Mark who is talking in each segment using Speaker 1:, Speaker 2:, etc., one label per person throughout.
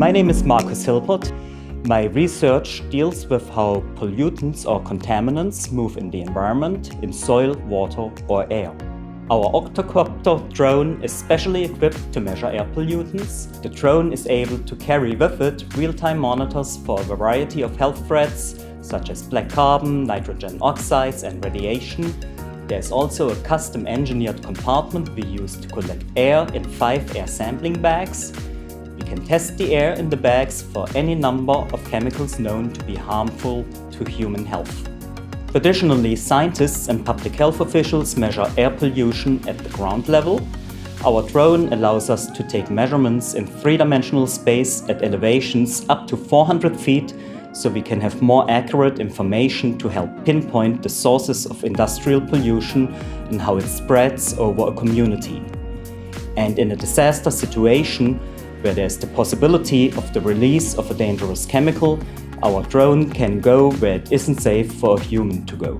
Speaker 1: My name is Markus Hilpert. My research deals with how pollutants or contaminants move in the environment, in soil, water or air. Our octocopter drone is specially equipped to measure air pollutants. The drone is able to carry with it real-time monitors for a variety of health threats, such as black carbon, nitrogen oxides and radiation. There's also a custom-engineered compartment we use to collect air in 5 air sampling bags. We can test the air in the bags for any number of chemicals known to be harmful to human health. Traditionally, scientists and public health officials measure air pollution at the ground level. Our drone allows us to take measurements in 3-dimensional space at elevations up to 400 feet, so we can have more accurate information to help pinpoint the sources of industrial pollution and how it spreads over a community. And in a disaster situation, where there's the possibility of the release of a dangerous chemical, our drone can go where it isn't safe for a human to go.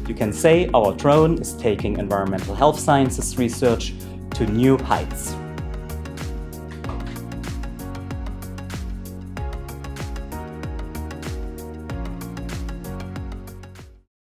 Speaker 1: You can say our drone is taking environmental health sciences research to new heights.